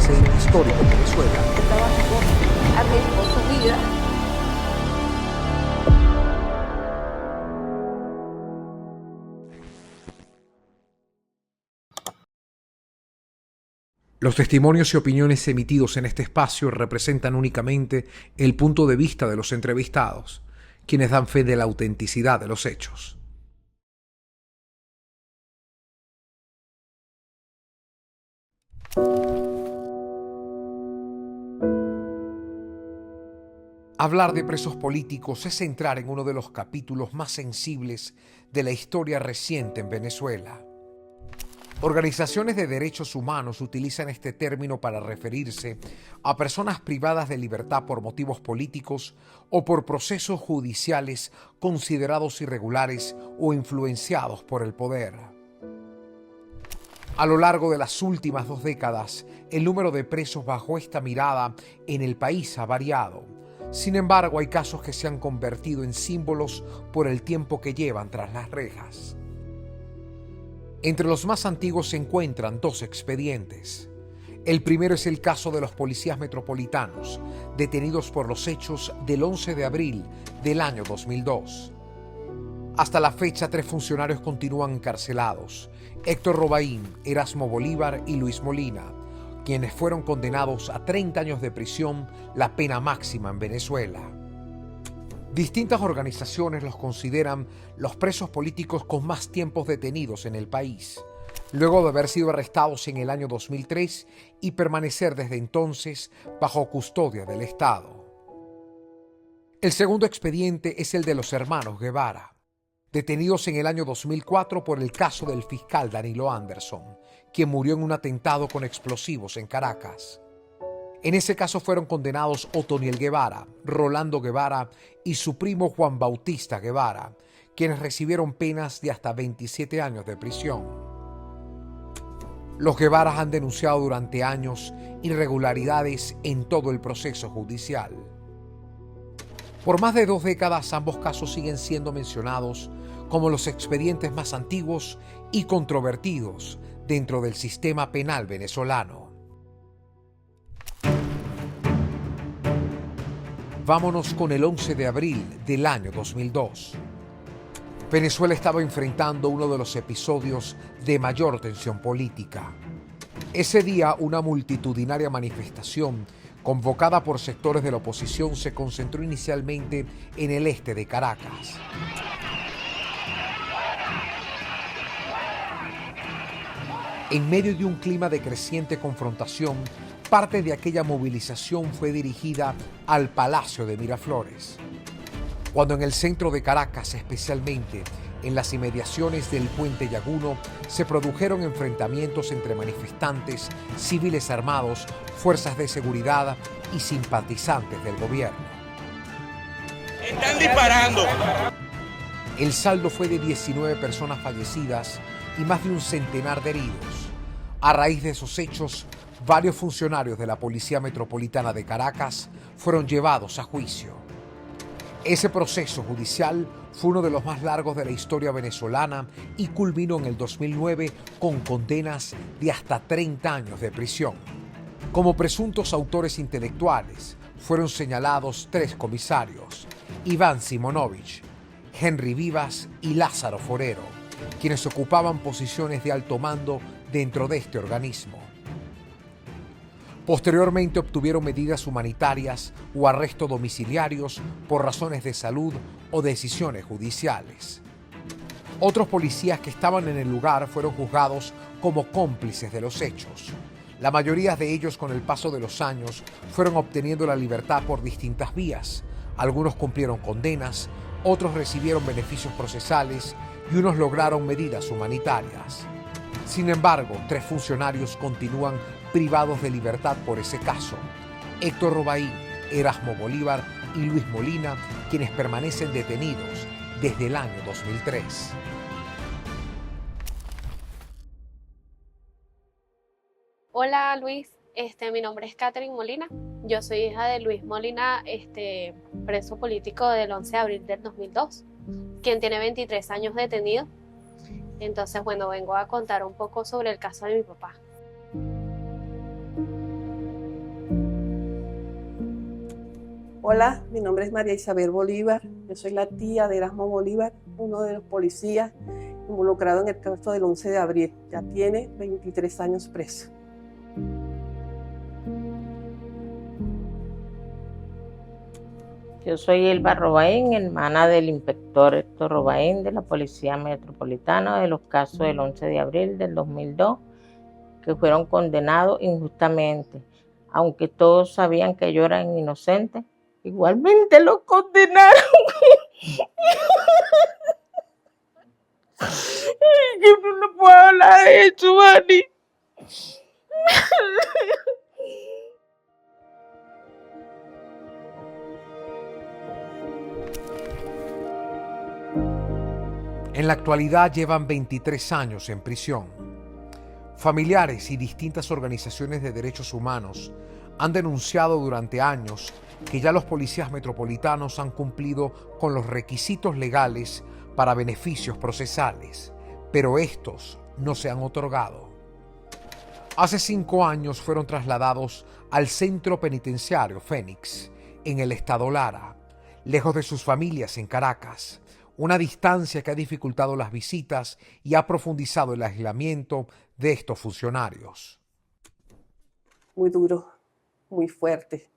ese histórico Venezuela. Arriesgó su vida. Los testimonios y opiniones emitidos en este espacio representan únicamente el punto de vista de los entrevistados, quienes dan fe de la autenticidad de los hechos. Hablar de presos políticos es entrar en uno de los capítulos más sensibles de la historia reciente en Venezuela. Organizaciones de derechos humanos utilizan este término para referirse a personas privadas de libertad por motivos políticos o por procesos judiciales considerados irregulares o influenciados por el poder. A lo largo de las últimas 2 décadas, el número de presos bajo esta mirada en el país ha variado. Sin embargo, hay casos que se han convertido en símbolos por el tiempo que llevan tras las rejas. Entre los más antiguos se encuentran 2 expedientes. El primero es el caso de los policías metropolitanos, detenidos por los hechos del 11 de abril del año 2002. Hasta la fecha, 3 funcionarios continúan encarcelados: Héctor Robaín, Erasmo Bolívar y Luis Molina, quienes fueron condenados a 30 años de prisión, la pena máxima en Venezuela. Distintas organizaciones los consideran los presos políticos con más tiempos detenidos en el país, luego de haber sido arrestados en el año 2003 y permanecer desde entonces bajo custodia del Estado. El segundo expediente es el de los hermanos Guevara, detenidos en el año 2004 por el caso del fiscal Danilo Anderson, quien murió en un atentado con explosivos en Caracas. En ese caso fueron condenados Otoniel Guevara, Rolando Guevara y su primo Juan Bautista Guevara, quienes recibieron penas de hasta 27 años de prisión. Los Guevaras han denunciado durante años irregularidades en todo el proceso judicial. Por más de 2 décadas, ambos casos siguen siendo mencionados como los expedientes más antiguos y controvertidos dentro del sistema penal venezolano. Vámonos con el 11 de abril del año 2002. Venezuela estaba enfrentando uno de los episodios de mayor tensión política. Ese día, una multitudinaria manifestación convocada por sectores de la oposición se concentró inicialmente en el este de Caracas. En medio de un clima de creciente confrontación, parte de aquella movilización fue dirigida al Palacio de Miraflores. Cuando en el centro de Caracas, especialmente en las inmediaciones del Puente Llaguno, se produjeron enfrentamientos entre manifestantes, civiles armados, fuerzas de seguridad y simpatizantes del gobierno. ¡Están disparando! El saldo fue de 19 personas fallecidas y más de un centenar de heridos. A raíz de esos hechos, varios funcionarios de la Policía Metropolitana de Caracas fueron llevados a juicio. Ese proceso judicial fue uno de los más largos de la historia venezolana y culminó en el 2009 con condenas de hasta 30 años de prisión. Como presuntos autores intelectuales fueron señalados 3 comisarios: Iván Simonovich, Henry Vivas y Lázaro Forero, quienes ocupaban posiciones de alto mando dentro de este organismo. Posteriormente obtuvieron medidas humanitarias o arrestos domiciliarios por razones de salud o decisiones judiciales. Otros policías que estaban en el lugar fueron juzgados como cómplices de los hechos. La mayoría de ellos, con el paso de los años, fueron obteniendo la libertad por distintas vías. Algunos cumplieron condenas, otros recibieron beneficios procesales y unos lograron medidas humanitarias. Sin embargo, 3 funcionarios continúan privados de libertad por ese caso: Héctor Robaín, Erasmo Bolívar y Luis Molina, quienes permanecen detenidos desde el año 2003. Hola Luis, mi nombre es Catherine Molina. Yo soy hija de Luis Molina, preso político del 11 de abril del 2002, quien tiene 23 años detenido. Entonces, bueno, vengo a contar un poco sobre el caso de mi papá. Hola, mi nombre es María Isabel Bolívar. Yo soy la tía de Erasmo Bolívar, uno de los policías involucrados en el caso del 11 de abril. Ya tiene 23 años preso. Yo soy Elba Robaín, hermana del inspector Héctor Robaín de la Policía Metropolitana de los casos del 11 de abril del 2002, que fueron condenados injustamente. Aunque todos sabían que ellos eran inocentes, igualmente los condenaron. Yo no puedo hablar de eso, Mani. En la actualidad llevan 23 años en prisión. Familiares y distintas organizaciones de derechos humanos han denunciado durante años que ya los policías metropolitanos han cumplido con los requisitos legales para beneficios procesales, pero estos no se han otorgado. Hace 5 años fueron trasladados al centro penitenciario Fénix, en el estado Lara, lejos de sus familias en Caracas, una distancia que ha dificultado las visitas y ha profundizado el aislamiento de estos funcionarios. Muy duro, muy fuerte.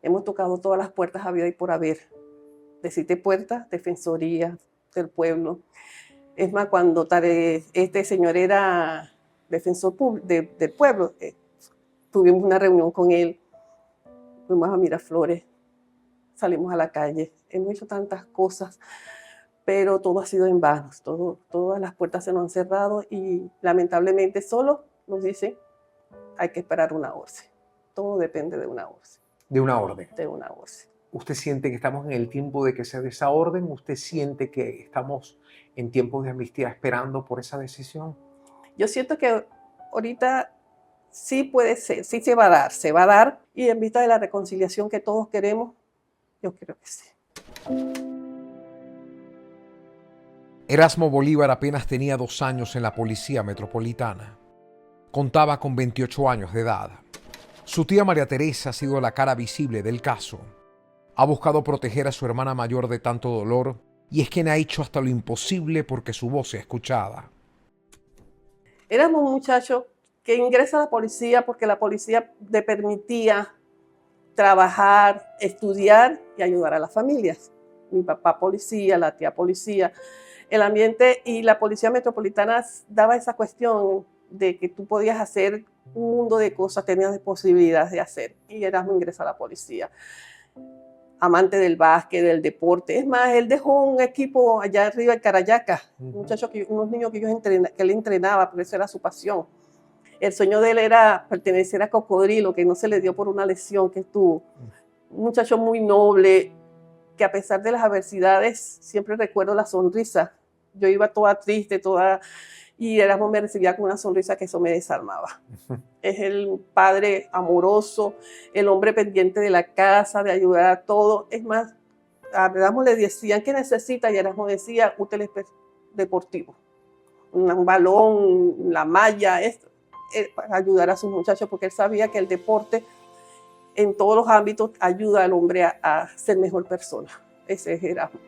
Hemos tocado todas las puertas habidas y por haber. De 7 puertas, Defensoría del Pueblo. Es más, cuando este señor era defensor del pueblo, tuvimos una reunión con él, fuimos a Miraflores, salimos a la calle, hemos hecho tantas cosas, pero todo ha sido en vano, todas las puertas se nos han cerrado y lamentablemente solo nos dicen hay que esperar una orden. Todo depende de una orden. De una orden. De una orden. ¿Usted siente que estamos en el tiempo de que se dé esa orden? ¿Usted siente que estamos en tiempos de amnistía esperando por esa decisión? Yo siento que ahorita sí puede ser, sí se va a dar y en vista de la reconciliación que todos queremos, yo creo que sí. Erasmo Bolívar apenas tenía 2 años en la Policía Metropolitana. Contaba con 28 años de edad. Su tía María Teresa ha sido la cara visible del caso. Ha buscado proteger a su hermana mayor de tanto dolor y es quien ha hecho hasta lo imposible porque su voz sea escuchada. Éramos un muchacho que ingresa a la policía porque la policía le permitía trabajar, estudiar y ayudar a las familias. Mi papá policía, la tía policía. El ambiente y la Policía Metropolitana daba esa cuestión de que tú podías hacer un mundo de cosas, tenías posibilidades de hacer. Y Erasmo ingresa a la policía. Amante del básquet, del deporte. Es más, él dejó un equipo allá arriba en Carayaca, unos niños que él entrenaba, porque eso era su pasión. El sueño de él era pertenecer a Cocodrilo, que no se le dio por una lesión que tuvo. Un muchacho muy noble, que a pesar de las adversidades, siempre recuerdo la sonrisa. Yo iba toda triste, y Erasmo me recibía con una sonrisa que eso me desarmaba. Es el padre amoroso, el hombre pendiente de la casa, de ayudar a todo. Es más, a Erasmo le decían que necesita y Erasmo decía útiles deportivos. Un balón, la malla, para ayudar a sus muchachos, porque él sabía que el deporte en todos los ámbitos ayuda al hombre a ser mejor persona. Ese es Erasmo.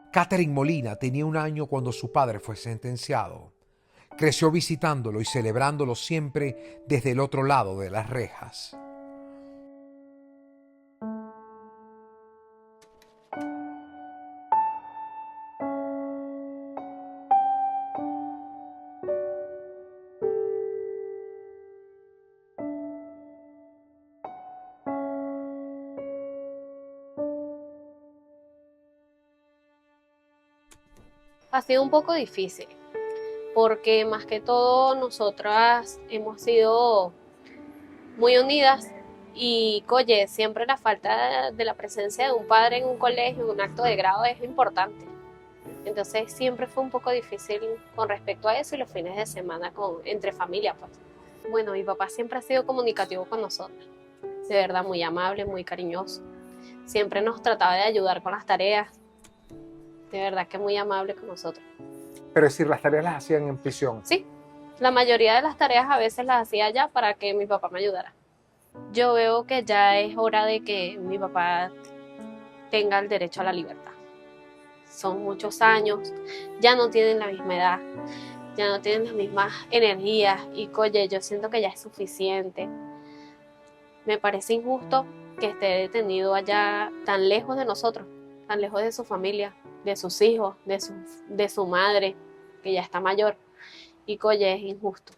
Catherine Molina tenía 1 año cuando su padre fue sentenciado. Creció visitándolo y celebrándolo siempre desde el otro lado de las rejas. Ha sido un poco difícil, porque más que todo nosotras hemos sido muy unidas y, oye, siempre la falta de la presencia de un padre en un colegio, en un acto de grado es importante. Entonces siempre fue un poco difícil con respecto a eso y los fines de semana entre familia, pues. Bueno, mi papá siempre ha sido comunicativo con nosotros. de verdad muy amable, muy cariñoso. Siempre nos trataba de ayudar con las tareas, de verdad que muy amable con nosotros. Pero es decir, las tareas las hacían en prisión. Sí, la mayoría de las tareas a veces las hacía allá para que mi papá me ayudara. Yo veo que ya es hora de que mi papá tenga el derecho a la libertad. Son muchos años, ya no tienen la misma edad, ya no tienen las mismas energías y oye, yo siento que ya es suficiente. Me parece injusto que esté detenido allá tan lejos de nosotros, tan lejos de su familia, de sus hijos, de su madre, que ya está mayor. Y oye, es injusto.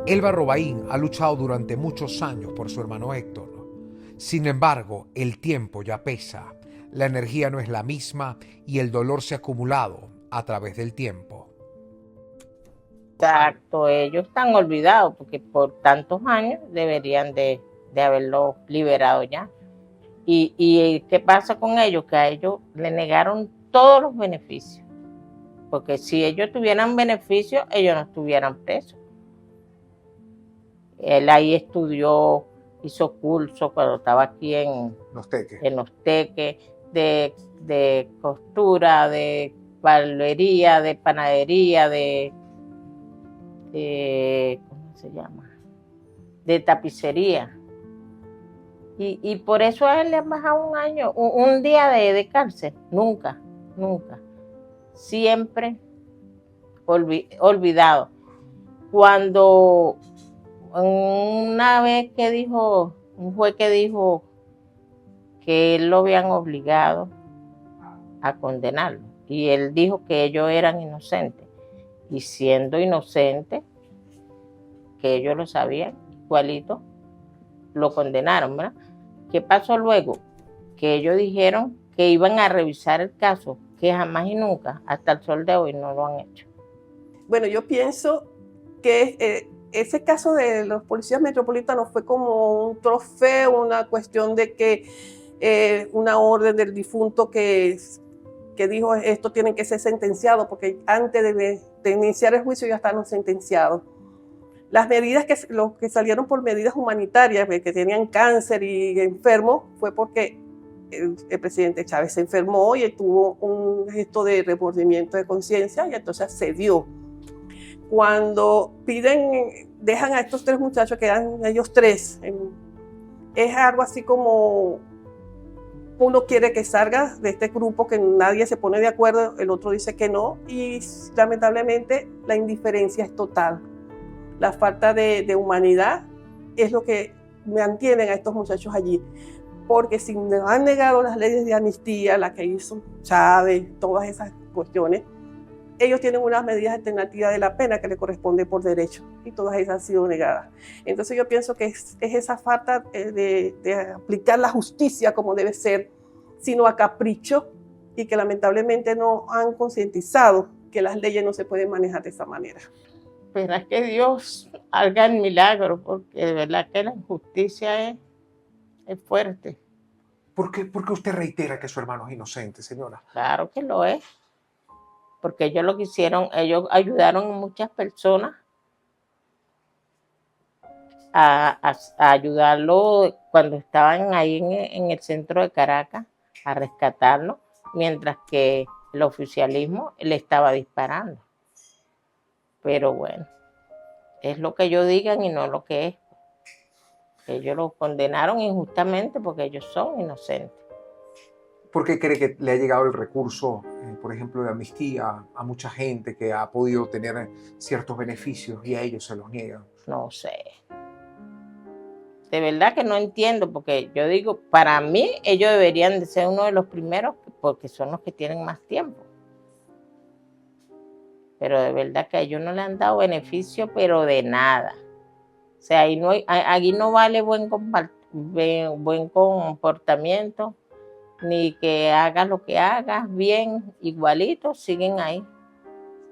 Elba Robaín ha luchado durante muchos años por su hermano Héctor. Sin embargo, el tiempo ya pesa, la energía no es la misma y el dolor se ha acumulado a través del tiempo. Exacto, ellos están olvidados porque por tantos años deberían de haberlo liberado ya. ¿Y qué pasa con ellos? Que a ellos le negaron todos los beneficios. Porque si ellos tuvieran beneficios, ellos no estuvieran presos. Él ahí estudió, hizo cursos cuando estaba aquí en Los Teques. Los Teques, de costura, de barbería, de panadería, ¿cómo se llama? De tapicería. Y por eso a él le han bajado un año, un día de cárcel. Nunca. Siempre olvidado. Cuando una vez que dijo, un juez que dijo que él lo habían obligado a condenarlo. Y él dijo que ellos eran inocentes. Y siendo inocentes, que ellos lo sabían, igualito, lo condenaron, ¿verdad? ¿Qué pasó luego? Que ellos dijeron que iban a revisar el caso, que jamás y nunca, hasta el sol de hoy, no lo han hecho. Bueno, yo pienso que ese caso de los policías metropolitanos fue como un trofeo, una cuestión de que una orden del difunto que dijo esto tiene que ser sentenciado, porque antes de iniciar el juicio ya estaban sentenciados. Las medidas los que salieron por medidas humanitarias, que tenían cáncer y enfermos, fue porque el presidente Chávez se enfermó y tuvo un gesto de remordimiento de conciencia y entonces cedió. Cuando dejan a estos tres muchachos, quedan ellos tres, es algo así como uno quiere que salga de este grupo, que nadie se pone de acuerdo, el otro dice que no, y lamentablemente la indiferencia es total. La falta de humanidad es lo que mantienen a estos muchachos allí. Porque si nos han negado las leyes de amnistía, la que hizo Chávez, todas esas cuestiones, ellos tienen unas medidas alternativas de la pena que les corresponde por derecho, y todas esas han sido negadas. Entonces yo pienso que es esa falta de aplicar la justicia como debe ser, sino a capricho, y que lamentablemente no han concientizado que las leyes no se pueden manejar de esa manera. Espera que Dios haga el milagro, porque de verdad que la injusticia es fuerte. ¿Por qué usted reitera que su hermano es inocente, señora? Claro que lo es, porque ellos lo que hicieron, ellos ayudaron a muchas personas a ayudarlo cuando estaban ahí en el centro de Caracas, a rescatarlo, mientras que el oficialismo le estaba disparando. Pero bueno, es lo que ellos digan y no lo que es. Ellos lo condenaron injustamente porque ellos son inocentes. ¿Por qué cree que le ha llegado el recurso, por ejemplo, de amnistía a mucha gente que ha podido tener ciertos beneficios y a ellos se los niegan? No sé. De verdad que no entiendo, porque yo digo, para mí ellos deberían de ser uno de los primeros porque son los que tienen más tiempo. Pero de verdad que a ellos no le han dado beneficio, pero de nada. O sea, aquí no vale buen comportamiento, ni que hagas lo que hagas bien, igualito, siguen ahí,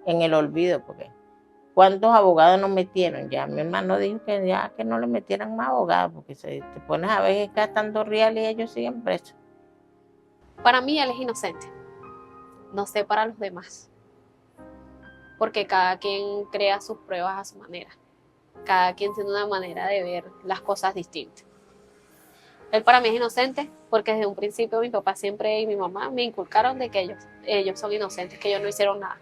en el olvido. Porque ¿cuántos abogados nos metieron? Ya mi hermano dijo que ya que no le metieran más abogados, porque te pones a ver gastando reales y ellos siguen presos. Para mí él es inocente, no sé para los demás, porque cada quien crea sus pruebas a su manera. cada quien tiene una manera de ver las cosas distintas. Él para mí es inocente porque desde un principio mi papá siempre y mi mamá me inculcaron de que ellos son inocentes, que ellos no hicieron nada.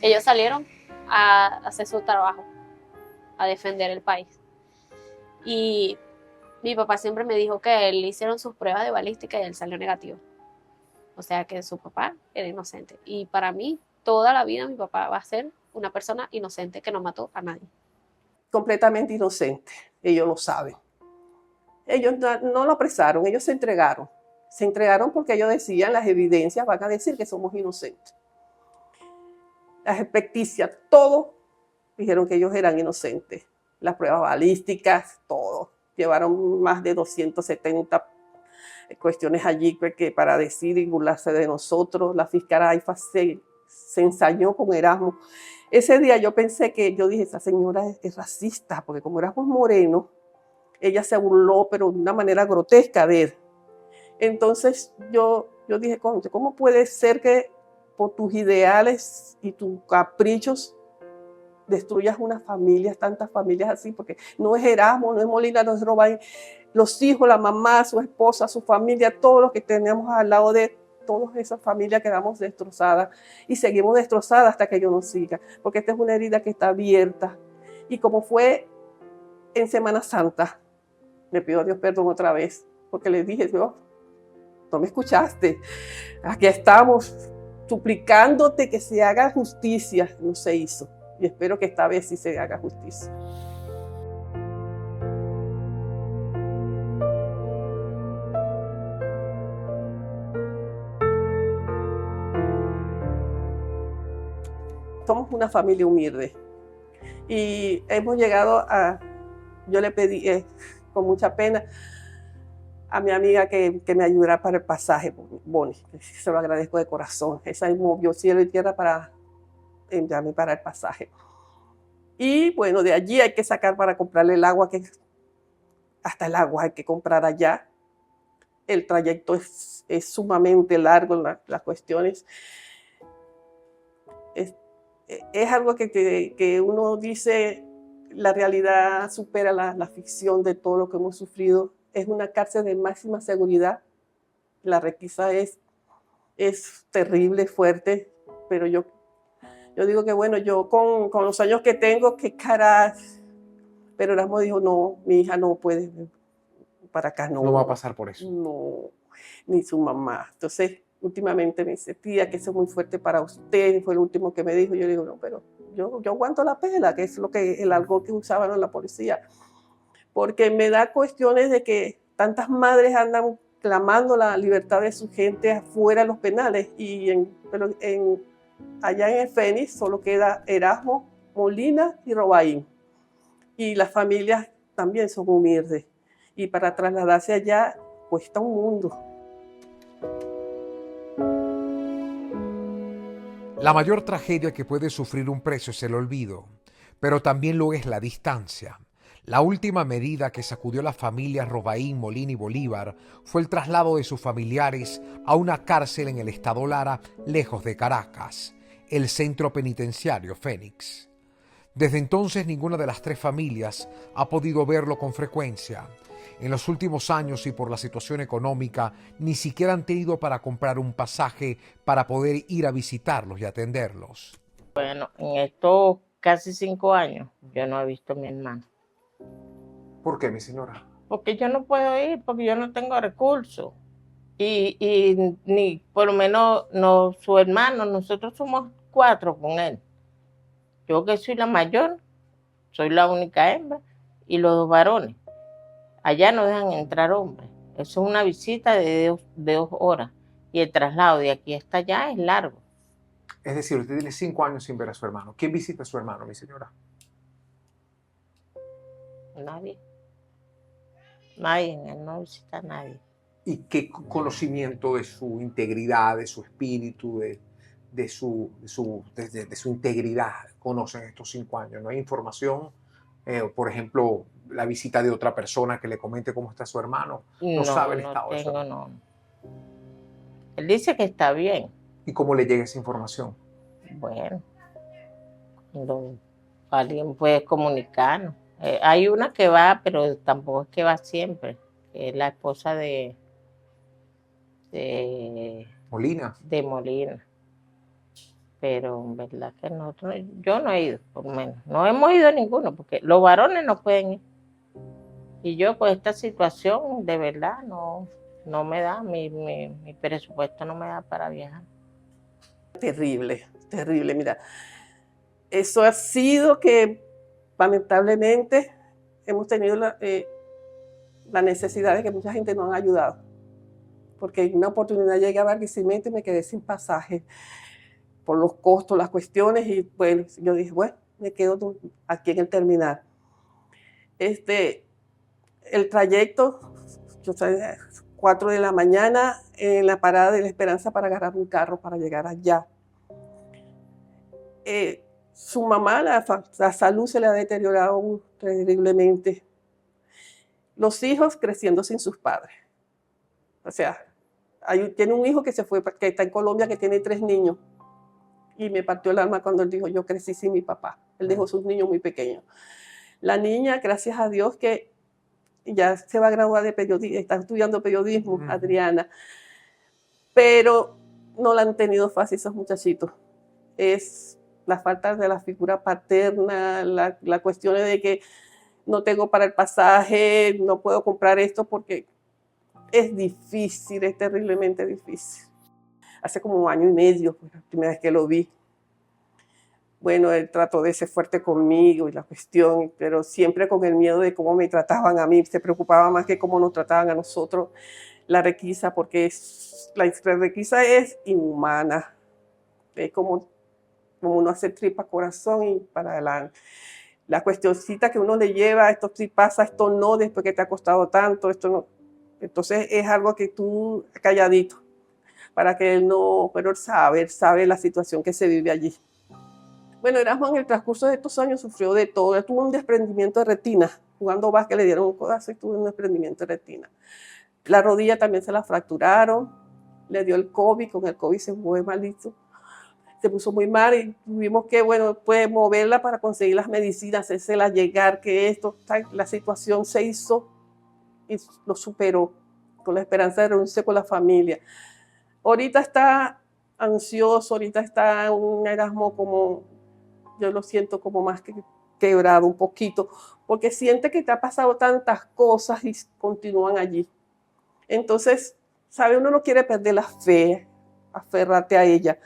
Ellos salieron a hacer su trabajo, a defender el país. Y mi papá siempre me dijo que él hicieron sus pruebas de balística y él salió negativo. O sea que su papá era inocente. Y para mí, toda la vida mi papá va a ser una persona inocente que no mató a nadie. Completamente inocente, ellos lo saben. Ellos no lo apresaron, ellos se entregaron. Se entregaron porque ellos decían, las evidencias van a decir que somos inocentes. Las experticias, todo dijeron que ellos eran inocentes. Las pruebas balísticas, todo. Llevaron más de 270 cuestiones allí que para decir y burlarse de nosotros. La fiscal AIFA se ensañó con Erasmo. Ese día yo pensé yo dije, esa señora es racista, porque como Erasmo es moreno, ella se burló, pero de una manera grotesca de él. Entonces yo dije, ¿cómo puede ser que por tus ideales y tus caprichos destruyas unas familias, tantas familias así? Porque no es Erasmo, no es Molina, no es Robain. Los hijos, la mamá, su esposa, su familia, todos los que tenemos al lado de todas esas familias quedamos destrozadas y seguimos destrozadas hasta que ellos nos sigan, porque esta es una herida que está abierta. Y como fue en Semana Santa, le pido a Dios perdón otra vez, porque le dije, Dios, no me escuchaste. Aquí estamos suplicándote que se haga justicia. No se hizo. Y espero que esta vez sí se haga justicia. Somos una familia humilde. Y hemos llegado yo le pedí con mucha pena a mi amiga que me ayudara para el pasaje, Bonnie, se lo agradezco de corazón. Esa movió cielo y tierra para enviarme para el pasaje. Y bueno, de allí hay que sacar para comprarle el agua, hasta el agua hay que comprar allá. El trayecto es sumamente largo, las cuestiones. Es algo que uno dice, la realidad supera la ficción de todo lo que hemos sufrido. Es una cárcel de máxima seguridad. La requisa es terrible, fuerte, pero yo digo que bueno, yo con los años que tengo, qué cara. Pero Erasmo dijo, no, mi hija no puede para acá, no. No va a pasar por eso. No, ni su mamá. Entonces, últimamente me dice, tía, que eso es muy fuerte para usted, fue el último que me dijo. Yo digo, no, pero yo aguanto la pela, que es el algo que usaban en la policía. Porque me da cuestiones de que tantas madres andan clamando la libertad de su gente afuera de los penales, pero allá en el Fénix solo queda Erasmo, Molina y Robain. Y las familias también son humildes. Y para trasladarse allá cuesta un mundo. La mayor tragedia que puede sufrir un preso es el olvido, pero también lo es la distancia. La última medida que sacudió a las familias Robain, Molina y Bolívar fue el traslado de sus familiares a una cárcel en el estado Lara, lejos de Caracas, el centro penitenciario Fénix. Desde entonces ninguna de las tres familias ha podido verlo con frecuencia. En los últimos años y por la situación económica, ni siquiera han tenido para comprar un pasaje para poder ir a visitarlos y atenderlos. Bueno, en estos casi 5 años yo no he visto a mi hermano. ¿Por qué, mi señora? Porque yo no puedo ir, porque yo no tengo recursos. Y ni por lo menos no, su hermano, nosotros somos 4 con él. Yo que soy la mayor, soy la única hembra, y los 2 varones. Allá no dejan entrar hombres. Eso es una visita de 2 horas. Y el traslado de aquí hasta allá es largo. Es decir, usted tiene 5 años sin ver a su hermano. ¿Quién visita a su hermano, mi señora? Nadie. Nadie, él no visita a nadie. ¿Y qué conocimiento de su integridad, de su espíritu, de su integridad conocen estos 5 años? ¿No hay información? Por ejemplo, la visita de otra persona que le comente cómo está su hermano. No sabe el estado de su hermano. No. Él dice que está bien. ¿Y cómo le llega esa información? Bueno, cuando alguien puede comunicarnos. Hay una que va, pero tampoco es que va siempre, que es la esposa Molina. de Molina. Pero en verdad que nosotros, yo no he ido, por lo menos. No hemos ido ninguno, porque los varones no pueden ir. Y yo con esta situación, de verdad, no me da, mi presupuesto no me da para viajar. Terrible, terrible. Mira, eso ha sido que lamentablemente hemos tenido la necesidad de que mucha gente nos ha ayudado. Porque en una oportunidad llegué a Barquisimeto y me quedé sin pasaje por los costos, las cuestiones, y pues yo dije, bueno, me quedo aquí en el terminal. El trayecto, yo salía a las 4 de la mañana en la parada de La Esperanza para agarrar un carro para llegar allá. Su mamá, la salud se le ha deteriorado terriblemente. Los hijos creciendo sin sus padres. O sea, tiene un hijo que se fue, que está en Colombia, que tiene 3 niños. Y me partió el alma cuando él dijo, yo crecí sin mi papá. Él dejó sus niños muy pequeños. La niña, gracias a Dios, que ya se va a graduar de periodismo, está estudiando periodismo, Adriana. Pero no la han tenido fácil esos muchachitos. Es la falta de la figura paterna, la cuestión de que no tengo para el pasaje, no puedo comprar esto porque es difícil, es terriblemente difícil. Hace como 1 año y medio, fue la primera vez que lo vi. Bueno, él trató de ser fuerte conmigo y la cuestión, pero siempre con el miedo de cómo me trataban a mí. Se preocupaba más que cómo nos trataban a nosotros. La requisa, porque la requisa es inhumana. Es como uno hace tripa corazón y para adelante. La cuestioncita que uno le lleva, esto sí pasa, esto no, después que te ha costado tanto, esto no. Entonces es algo que tú calladito, para que él no, pero él sabe la situación que se vive allí. Bueno, Erasmo en el transcurso de estos años sufrió de todo. Él tuvo un desprendimiento de retina. Jugando básquet le dieron un codazo y tuvo un desprendimiento de retina. La rodilla también se la fracturaron. Le dio el COVID. Con el COVID se fue malito. Se puso muy mal y tuvimos que, bueno, pues moverla para conseguir las medicinas, hacérsela llegar, que la situación se hizo y lo superó con la esperanza de reunirse con la familia. Ahorita está ansioso, ahorita está un Erasmo como, yo lo siento como más que quebrado un poquito, porque siente que te ha pasado tantas cosas y continúan allí. Entonces, ¿sabe? Uno no quiere perder la fe, aferrarte a ella,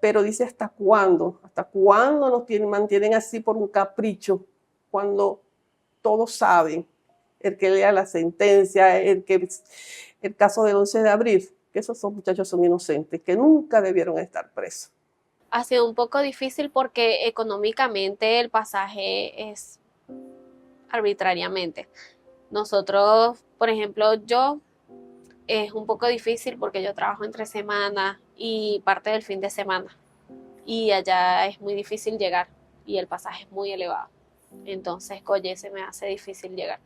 pero dice, ¿hasta cuándo? ¿Hasta cuándo nos mantienen así por un capricho? Cuando todos saben, el que lea la sentencia, el caso del 11 de abril, que esos muchachos son inocentes, que nunca debieron estar presos. Ha sido un poco difícil porque económicamente el pasaje es arbitrariamente. Nosotros, por ejemplo, es un poco difícil porque yo trabajo entre semana y parte del fin de semana. Y allá es muy difícil llegar y el pasaje es muy elevado. Entonces, oye, se me hace difícil llegar.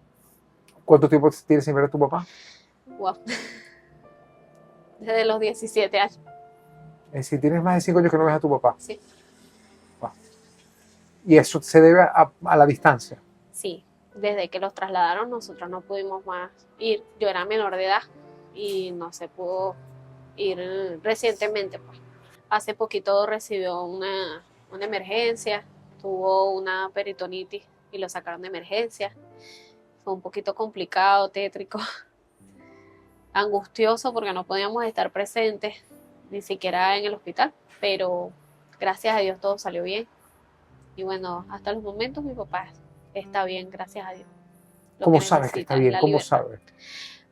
¿Cuánto tiempo tienes sin ver a tu papá? Wow. Desde los 17 años. Es decir, tienes más de 5 años que no ves a tu papá. Sí. Wow. ¿Y eso se debe a la distancia? Sí, desde que los trasladaron nosotros no pudimos más ir. Yo era menor de edad y no se pudo ir recientemente. Pues. Hace poquito recibió una emergencia, tuvo una peritonitis y lo sacaron de emergencia. Fue un poquito complicado, tétrico, angustioso porque no podíamos estar presentes, ni siquiera en el hospital, pero gracias a Dios todo salió bien. Y bueno, hasta los momentos mi papá está bien, gracias a Dios. ¿Cómo sabes que está bien? ¿Cómo sabes?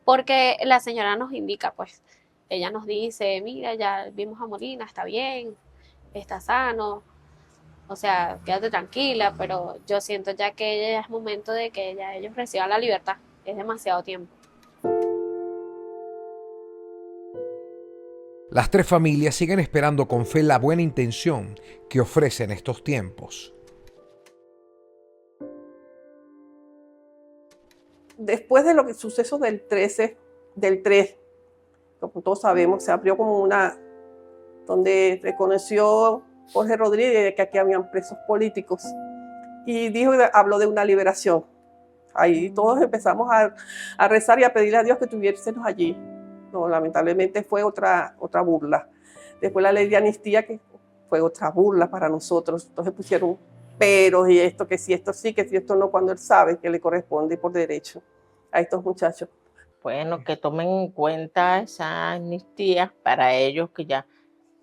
Porque la señora nos indica, pues, ella nos dice, mira, ya vimos a Molina, está bien, está sano, o sea, quédate tranquila, pero yo siento ya que ya es momento de que ellos reciban la libertad, es demasiado tiempo. Las 3 familias siguen esperando con fe la buena intención que ofrecen estos tiempos. Después de los sucesos del 3, como todos sabemos, se abrió como donde reconoció Jorge Rodríguez que aquí habían presos políticos y habló de una liberación. Ahí todos empezamos a rezar y a pedirle a Dios que tuviésemos allí. No, lamentablemente fue otra burla. Después la ley de amnistía, que fue otra burla para nosotros. Entonces pusieron peros y esto, que si esto sí, que si esto no, cuando él sabe que le corresponde por derecho a estos muchachos. Bueno, que tomen en cuenta esa amnistía para ellos que ya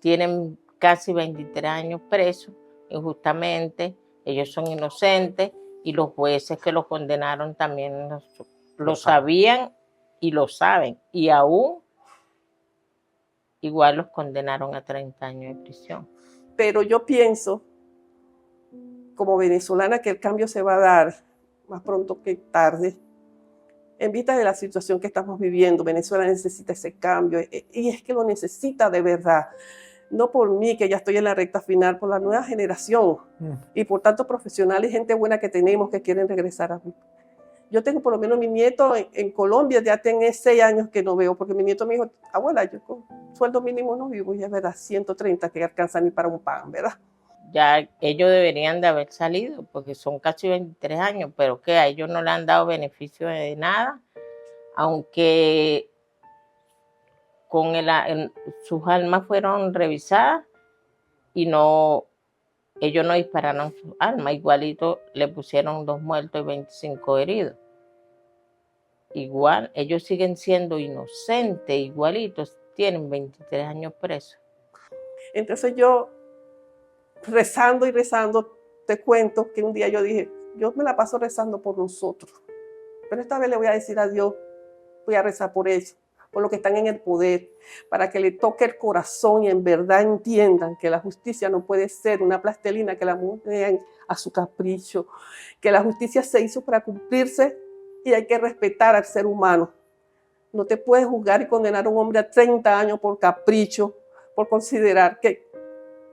tienen casi 23 años presos injustamente, ellos son inocentes y los jueces que los condenaron también lo sabían y lo saben, y aún igual los condenaron a 30 años de prisión. Pero yo pienso, como venezolana, que el cambio se va a dar más pronto que tarde. En vista de la situación que estamos viviendo, Venezuela necesita ese cambio, y es que lo necesita de verdad. No por mí, que ya estoy en la recta final, por la nueva generación y por tantos profesionales y gente buena que tenemos que quieren regresar a mí. Yo tengo por lo menos mi nieto en Colombia, ya tiene 6 años que no veo, porque mi nieto me dijo, abuela, yo con sueldo mínimo no vivo, y es verdad, 130 que alcanza ni para un pan, ¿verdad? Ya ellos deberían de haber salido, porque son casi 23 años, pero que a ellos no le han dado beneficio de nada, aunque con sus armas fueron revisadas y ellos no dispararon sus armas, igualito le pusieron 2 muertos y 25 heridos. Igual, ellos siguen siendo inocentes, igualitos, tienen 23 años presos. Entonces yo, rezando y rezando, te cuento que un día yo dije, yo me la paso rezando por nosotros, pero esta vez le voy a decir a Dios, voy a rezar por ellos, por los que están en el poder, para que le toque el corazón y en verdad entiendan que la justicia no puede ser una plastelina que la mueven a su capricho, que la justicia se hizo para cumplirse y hay que respetar al ser humano. No te puedes juzgar y condenar a un hombre a 30 años por capricho, por considerar que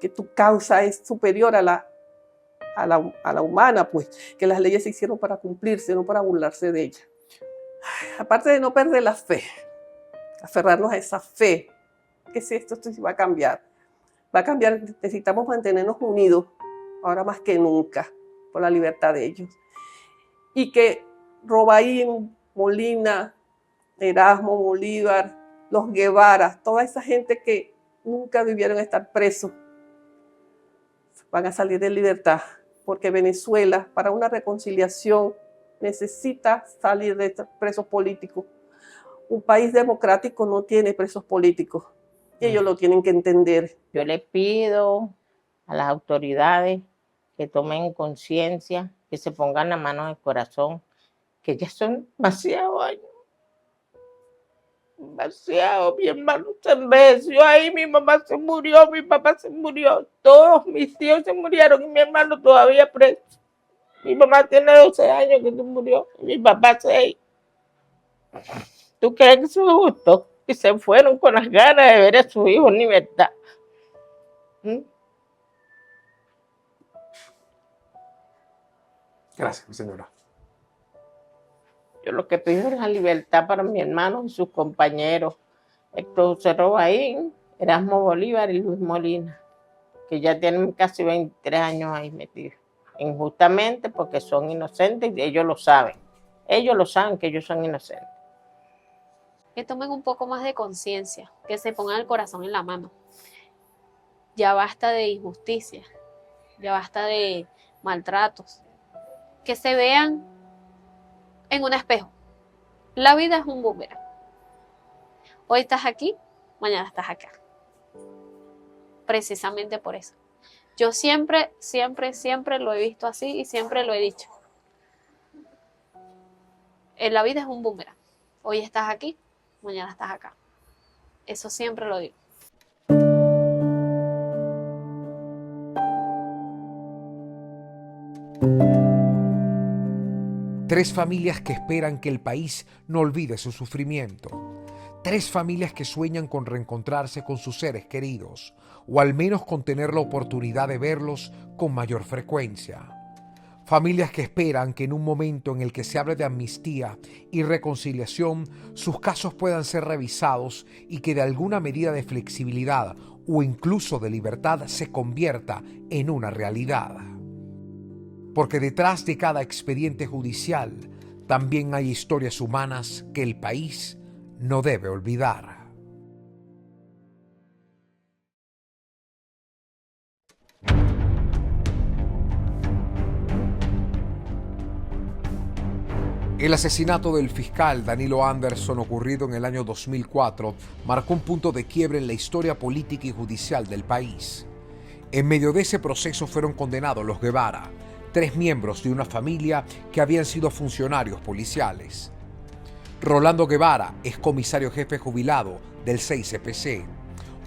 tu causa es superior a la humana, pues, que las leyes se hicieron para cumplirse, no para burlarse de ella. Aparte de no perder la fe, aferrarnos a esa fe, que si esto va a cambiar, necesitamos mantenernos unidos, ahora más que nunca, por la libertad de ellos. Y que Robaín, Molina, Erasmo, Bolívar, los Guevara, toda esa gente que nunca debieron estar presos, van a salir de libertad, porque Venezuela, para una reconciliación, necesita salir de estos presos políticos. Un país democrático no tiene presos políticos, y ellos lo tienen que entender. Yo le pido a las autoridades que tomen conciencia, que se pongan la mano en el corazón, que ya son demasiados años. Demasiado, mi hermano se envejeció ahí, mi mamá se murió, mi papá se murió, todos mis tíos se murieron y mi hermano todavía preso. Mi mamá tiene 12 años que se murió y mi papá 6. ¿Tú crees que eso es justo? Y se fueron con las ganas de ver a sus hijos en libertad. Gracias, señora. Yo lo que pido es la libertad para mi hermano y sus compañeros. Héctor José Robaín, Erasmo Bolívar y Luis Molina, que ya tienen casi 23 años ahí metidos. Injustamente porque son inocentes y ellos lo saben. Ellos lo saben que ellos son inocentes. Que tomen un poco más de conciencia, que se pongan el corazón en la mano. Ya basta de injusticia, ya basta de maltratos. Que se vean en un espejo. La vida es un boomerang. Hoy estás aquí, mañana estás acá. Precisamente por eso. Yo siempre lo he visto así y siempre lo he dicho. La vida es un boomerang. Hoy estás aquí, mañana estás acá. Eso siempre lo digo. Tres familias que esperan que el país no olvide su sufrimiento. 3 familias que sueñan con reencontrarse con sus seres queridos, o al menos con tener la oportunidad de verlos con mayor frecuencia. Familias que esperan que en un momento en el que se hable de amnistía y reconciliación, sus casos puedan ser revisados y que de alguna medida de flexibilidad o incluso de libertad se convierta en una realidad. Porque detrás de cada expediente judicial también hay historias humanas que el país no debe olvidar. El asesinato del fiscal Danilo Anderson, ocurrido en el año 2004, marcó un punto de quiebre en la historia política y judicial del país. En medio de ese proceso fueron condenados los Guevara, 3 miembros de una familia que habían sido funcionarios policiales. Rolando Guevara es comisario jefe jubilado del 6CPC.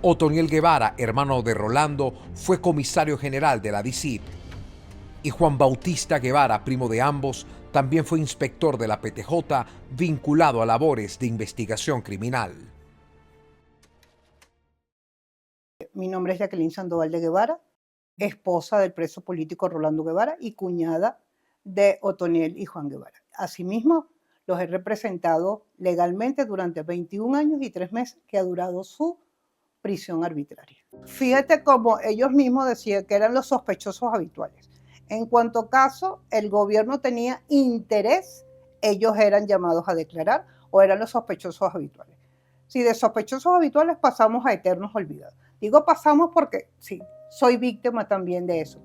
Otoniel Guevara, hermano de Rolando, fue comisario general de la DICIP. Y Juan Bautista Guevara, primo de ambos, también fue inspector de la PTJ vinculado a labores de investigación criminal. Mi nombre es Jacqueline Sandoval de Guevara, esposa del preso político Rolando Guevara y cuñada de Otoniel y Juan Guevara. Asimismo, los he representado legalmente durante 21 años y 3 meses que ha durado su prisión arbitraria. Fíjate cómo ellos mismos decían que eran los sospechosos habituales. En cuanto caso, el gobierno tenía interés, ellos eran llamados a declarar o eran los sospechosos habituales. Si de sospechosos habituales pasamos a eternos olvidados. Digo pasamos porque sí, soy víctima también de eso.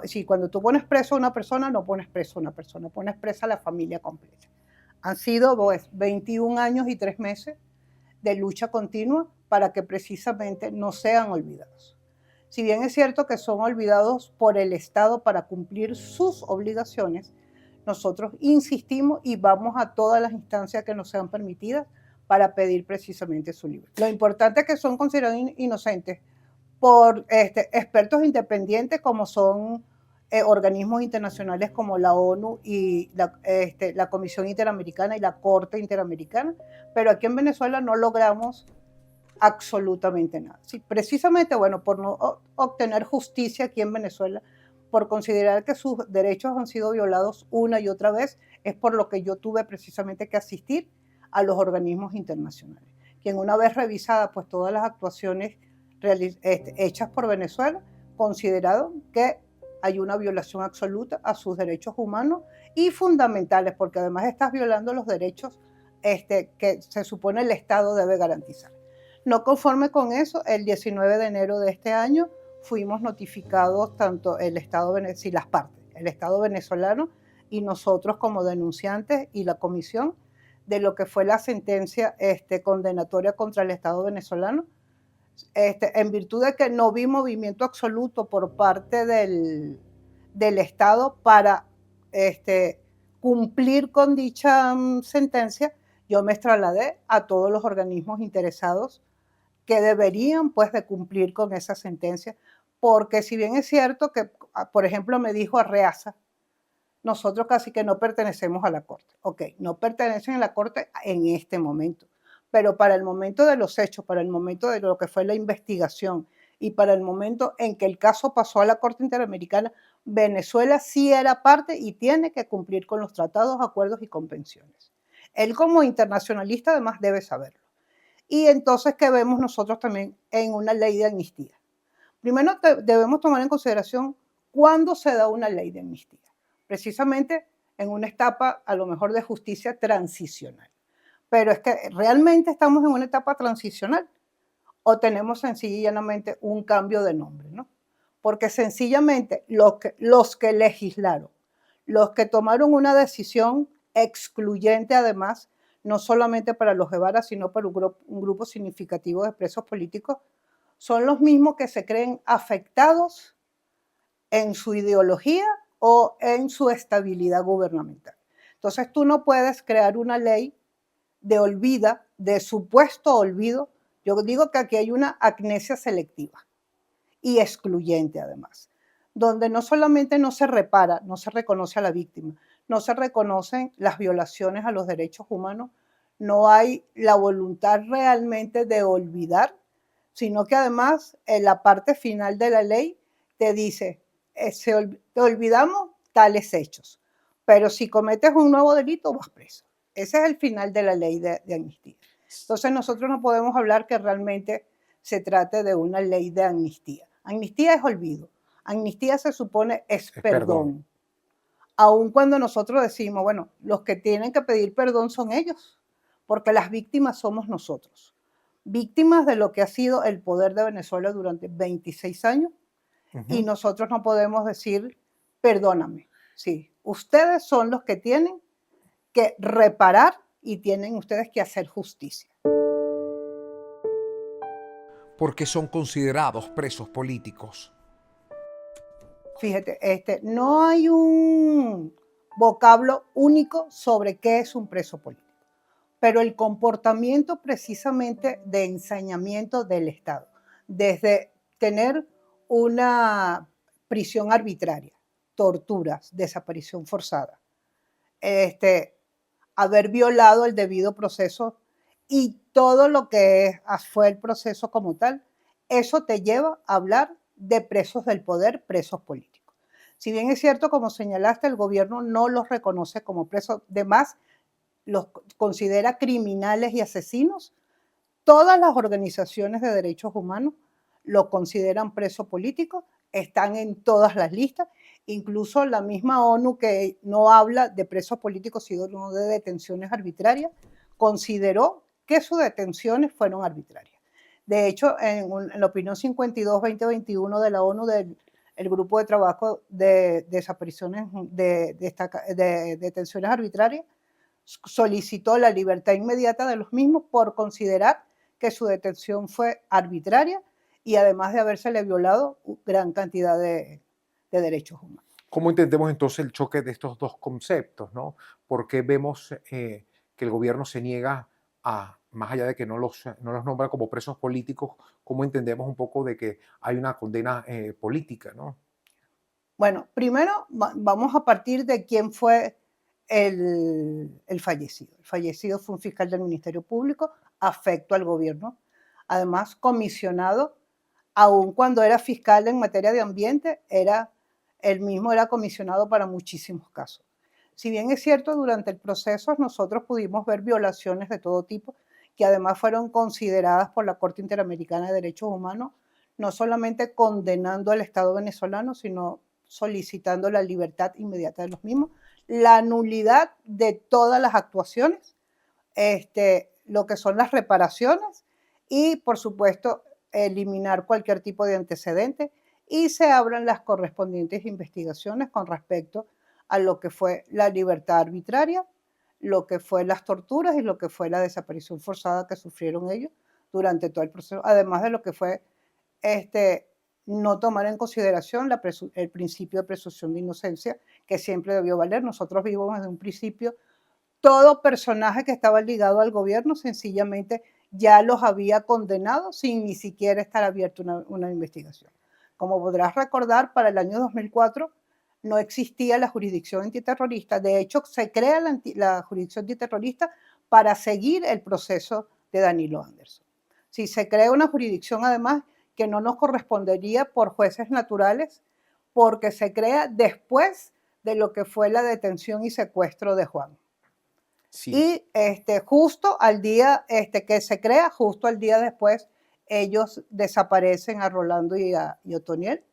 Si cuando tú pones preso a una persona, no pones preso a una persona, pones presa a la familia completa. Han sido 21 años y 3 meses de lucha continua para que precisamente no sean olvidados. Si bien es cierto que son olvidados por el Estado para cumplir sus obligaciones, nosotros insistimos y vamos a todas las instancias que nos sean permitidas para pedir precisamente su libertad. Lo importante es que son considerados inocentes por expertos independientes como son organismos internacionales como la ONU y la Comisión Interamericana y la Corte Interamericana, pero aquí en Venezuela no logramos absolutamente nada. Sí, precisamente, bueno, por no obtener justicia aquí en Venezuela, por considerar que sus derechos han sido violados una y otra vez, es por lo que yo tuve precisamente que asistir a los organismos internacionales, quien una vez revisadas pues todas las actuaciones hechas por Venezuela, consideraron que hay una violación absoluta a sus derechos humanos y fundamentales, porque además estás violando los derechos que se supone el Estado debe garantizar. No conforme con eso, el 19 de enero de este año fuimos notificados tanto el Estado, las partes, el Estado venezolano y nosotros como denunciantes y la comisión de lo que fue la sentencia condenatoria contra el Estado venezolano, en virtud de que no vi movimiento absoluto por parte del Estado para cumplir con dicha sentencia, yo me trasladé a todos los organismos interesados que deberían pues de cumplir con esa sentencia, porque si bien es cierto que, por ejemplo, me dijo Arreaza, nosotros casi que no pertenecemos a la Corte. Ok, no pertenecen a la Corte en este momento, pero para el momento de los hechos, para el momento de lo que fue la investigación y para el momento en que el caso pasó a la Corte Interamericana, Venezuela sí era parte y tiene que cumplir con los tratados, acuerdos y convenciones. Él como internacionalista además debe saberlo. Y entonces, ¿qué vemos nosotros también en una ley de amnistía? Primero debemos tomar en consideración cuándo se da una ley de amnistía. Precisamente en una etapa a lo mejor de justicia transicional. Pero es que realmente estamos en una etapa transicional o tenemos sencilla y llanamente un cambio de nombre, ¿no? Porque sencillamente los que legislaron, los que tomaron una decisión excluyente además, no solamente para los Guevara, sino para un grupo significativo de presos políticos, son los mismos que se creen afectados en su ideología o en su estabilidad gubernamental. Entonces tú no puedes crear una ley de supuesto olvido. Yo digo que aquí hay una amnesia selectiva y excluyente además, donde no solamente no se repara, no se reconoce a la víctima, no se reconocen las violaciones a los derechos humanos, no hay la voluntad realmente de olvidar, sino que además en la parte final de la ley te dice, te olvidamos tales hechos, pero si cometes un nuevo delito vas preso. Ese es el final de la ley de amnistía. Entonces nosotros no podemos hablar que realmente se trate de una ley de amnistía. Amnistía es olvido. Amnistía se supone es perdón. Aun cuando nosotros decimos, bueno, los que tienen que pedir perdón son ellos, porque las víctimas somos nosotros. Víctimas de lo que ha sido el poder de Venezuela durante 26 años, y nosotros no podemos decir, perdóname. Sí, ustedes son los que tienen que reparar y tienen ustedes que hacer justicia. Porque son considerados presos políticos. Fíjate, no hay un vocablo único sobre qué es un preso político, pero el comportamiento precisamente de ensañamiento del Estado, desde tener una prisión arbitraria, torturas, desaparición forzada, haber violado el debido proceso y todo lo que fue el proceso como tal, eso te lleva a hablar de presos del poder, presos políticos. Si bien es cierto, como señalaste, el gobierno no los reconoce como presos, además los considera criminales y asesinos, todas las organizaciones de derechos humanos lo consideran preso político, están en todas las listas, incluso la misma ONU, que no habla de presos políticos sino de detenciones arbitrarias, consideró que sus detenciones fueron arbitrarias. De hecho, en la opinión 52-2021 de la ONU, del grupo de trabajo de desapariciones, de detenciones arbitrarias, solicitó la libertad inmediata de los mismos por considerar que su detención fue arbitraria y además de habérsele violado gran cantidad de derechos humanos. ¿Cómo entendemos entonces el choque de estos dos conceptos, ¿no? Porque vemos que el gobierno se niega a, más allá de que no los nombra como presos políticos, ¿cómo entendemos un poco de que hay una condena política, ¿no? Bueno, primero vamos a partir de quién fue el fallecido. El fallecido fue un fiscal del Ministerio Público, afecto al gobierno, además comisionado, aun cuando era fiscal en materia de ambiente, él mismo era comisionado para muchísimos casos. Si bien es cierto, durante el proceso nosotros pudimos ver violaciones de todo tipo, que además fueron consideradas por la Corte Interamericana de Derechos Humanos, no solamente condenando al Estado venezolano, sino solicitando la libertad inmediata de los mismos, la nulidad de todas las actuaciones, lo que son las reparaciones y, por supuesto, eliminar cualquier tipo de antecedente, y se abran las correspondientes investigaciones con respecto a lo que fue la libertad arbitraria, lo que fue las torturas y lo que fue la desaparición forzada que sufrieron ellos durante todo el proceso, además de lo que fue no tomar en consideración el principio de presunción de inocencia, que siempre debió valer. Nosotros vimos desde un principio todo personaje que estaba ligado al gobierno sencillamente ya los había condenado sin ni siquiera estar abierta una investigación. Como podrás recordar, para el año 2004 no existía la jurisdicción antiterrorista. De hecho, se crea la jurisdicción antiterrorista para seguir el proceso de Danilo Anderson. Si se crea una jurisdicción, además, que no nos correspondería por jueces naturales, porque se crea después de lo que fue la detención y secuestro de Juan. Sí. Y justo al día que se crea, justo al día después, ellos desaparecen a Rolando y a Otoniel.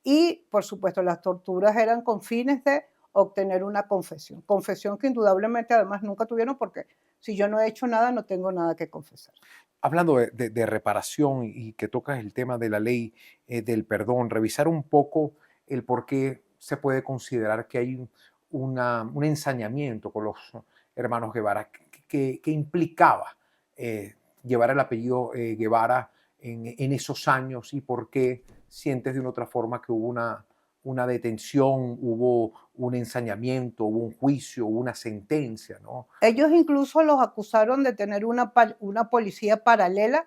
Y, por supuesto, las torturas eran con fines de obtener una confesión. Confesión que indudablemente además nunca tuvieron, porque si yo no he hecho nada, no tengo nada que confesar. Hablando de reparación y que tocas el tema de la ley del perdón, revisar un poco el por qué se puede considerar que hay un ensañamiento con los hermanos Guevara, que implicaba llevar el apellido Guevara en esos años, y por qué sientes de una otra forma que hubo una detención, hubo un ensañamiento, hubo un juicio, hubo una sentencia, ¿no? Ellos incluso los acusaron de tener una policía paralela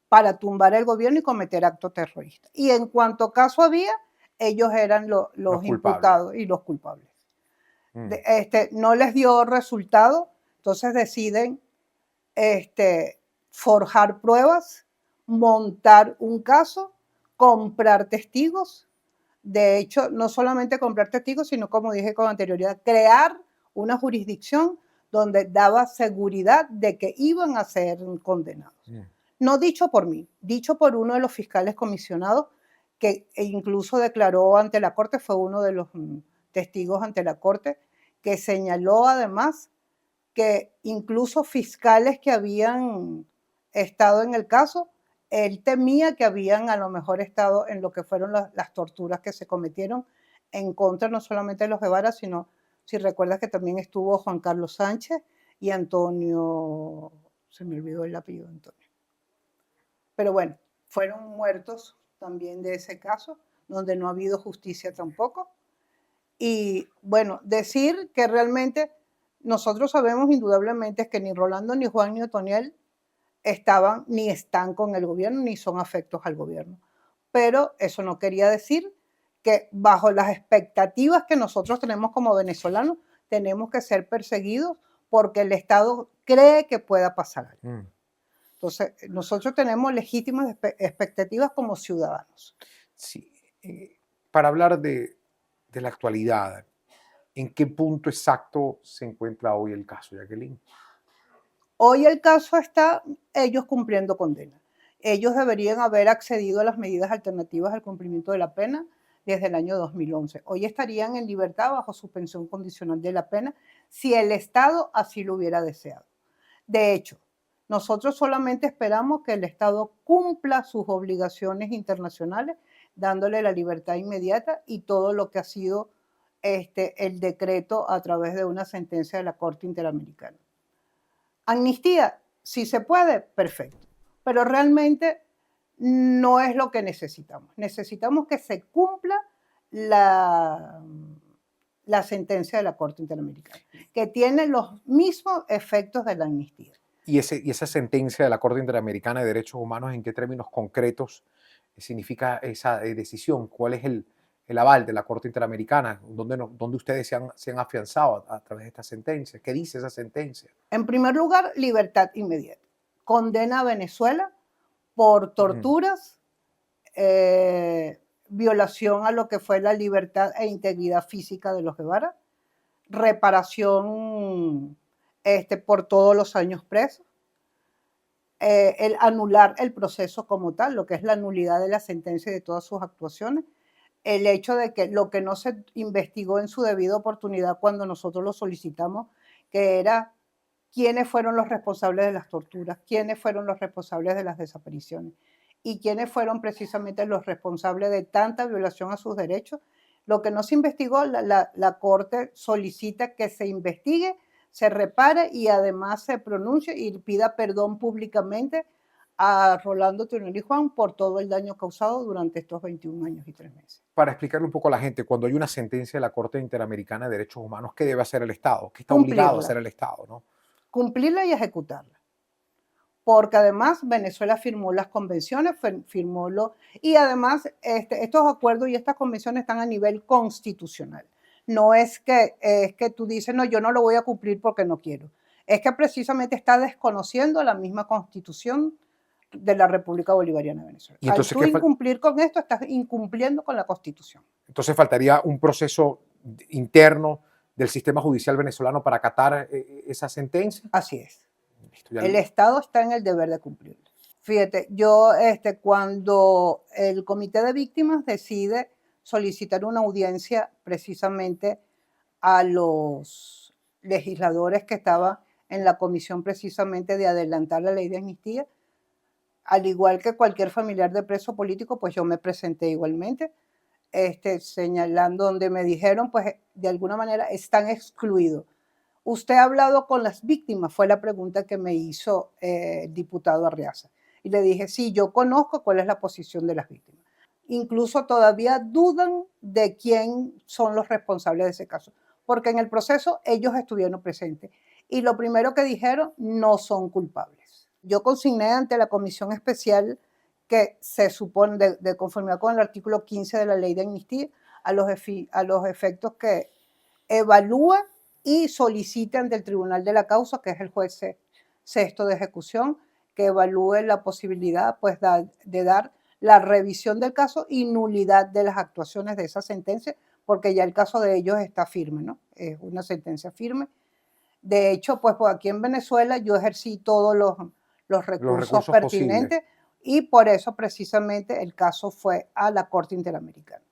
para tumbar el gobierno y cometer actos terroristas. Y en cuanto caso había, ellos eran los imputados y los culpables. No les dio resultado, entonces deciden forjar pruebas, montar un caso, comprar testigos. De hecho, no solamente comprar testigos, sino, como dije con anterioridad, crear una jurisdicción donde daba seguridad de que iban a ser condenados. No dicho por mí, dicho por uno de los fiscales comisionados, que incluso declaró ante la Corte, fue uno de los testigos ante la Corte, que señaló además que incluso fiscales que habían estado en el caso, él temía que habían a lo mejor estado en lo que fueron las torturas que se cometieron en contra no solamente de los Guevara, sino, si recuerdas, que también estuvo Juan Carlos Sánchez y Antonio, se me olvidó el apellido de Antonio. Pero bueno, fueron muertos también de ese caso, donde no ha habido justicia tampoco. Y bueno, decir que realmente nosotros sabemos indudablemente que ni Rolando, ni Juan, ni Otoniel estaban ni están con el gobierno, ni son afectos al gobierno. Pero eso no quería decir que bajo las expectativas que nosotros tenemos como venezolanos, tenemos que ser perseguidos porque el Estado cree que pueda pasar algo. Entonces, nosotros tenemos legítimas expectativas como ciudadanos. Sí. Para hablar de la actualidad, ¿en qué punto exacto se encuentra hoy el caso, Jacqueline? Hoy el caso está ellos cumpliendo condena. Ellos deberían haber accedido a las medidas alternativas al cumplimiento de la pena desde el año 2011. Hoy estarían en libertad bajo suspensión condicional de la pena si el Estado así lo hubiera deseado. De hecho, nosotros solamente esperamos que el Estado cumpla sus obligaciones internacionales, dándole la libertad inmediata y todo lo que ha sido el decreto a través de una sentencia de la Corte Interamericana. Amnistía, si se puede, perfecto, pero realmente no es lo que necesitamos. Necesitamos que se cumpla la sentencia de la Corte Interamericana, que tiene los mismos efectos de la amnistía. ¿Y esa sentencia de la Corte Interamericana de Derechos Humanos, en qué términos concretos significa esa decisión? ¿Cuál es el aval de la Corte Interamericana? ¿Dónde ustedes se han afianzado a través de esta sentencia? ¿Qué dice esa sentencia? En primer lugar, libertad inmediata. Condena a Venezuela por torturas, violación a lo que fue la libertad e integridad física de los Guevara, reparación por todos los años presos, el anular el proceso como tal, lo que es la nulidad de la sentencia y de todas sus actuaciones, el hecho de que lo que no se investigó en su debida oportunidad cuando nosotros lo solicitamos, que era quiénes fueron los responsables de las torturas, quiénes fueron los responsables de las desapariciones y quiénes fueron precisamente los responsables de tanta violación a sus derechos. Lo que no se investigó, la Corte solicita que se investigue, se repare y además se pronuncie y pida perdón públicamente a Rolando, Otoniel y Juan por todo el daño causado durante estos 21 años y 3 meses. Para explicarle un poco a la gente, cuando hay una sentencia de la Corte Interamericana de Derechos Humanos, ¿qué debe hacer el Estado? ¿Qué está obligado a hacer el Estado, ¿no? Cumplirla y ejecutarla. Porque además Venezuela firmó las convenciones, y además estos acuerdos y estas convenciones están a nivel constitucional. No es que tú dices, no, yo no lo voy a cumplir porque no quiero. Es que precisamente está desconociendo la misma Constitución de la República Bolivariana de Venezuela. ¿Y entonces, al tú incumplir con esto, estás incumpliendo con la Constitución. Entonces faltaría un proceso interno del sistema judicial venezolano para acatar esa sentencia. Así es. El Estado está en el deber de cumplirlo. Fíjate, yo cuando el Comité de Víctimas decide solicitar una audiencia precisamente a los legisladores que estaban en la comisión precisamente de adelantar la ley de amnistía, al igual que cualquier familiar de preso político, pues yo me presenté igualmente, señalando donde me dijeron, pues de alguna manera están excluidos. ¿Usted ha hablado con las víctimas? Fue la pregunta que me hizo el diputado Arriaza. Y le dije, sí, yo conozco cuál es la posición de las víctimas. Incluso todavía dudan de quién son los responsables de ese caso, porque en el proceso ellos estuvieron presentes. Y lo primero que dijeron, no son culpables. Yo consigné ante la comisión especial que se supone, de conformidad con el artículo 15 de la ley de amnistía, a los efectos que evalúa y solicitan del Tribunal de la Causa, que es el juez sexto de ejecución, que evalúe la posibilidad pues, de dar la revisión del caso y nulidad de las actuaciones de esa sentencia, porque ya el caso de ellos está firme, ¿no? Es una sentencia firme. De hecho, pues aquí en Venezuela yo ejercí todos los recursos pertinentes posibles. Y por eso precisamente el caso fue a la Corte Interamericana.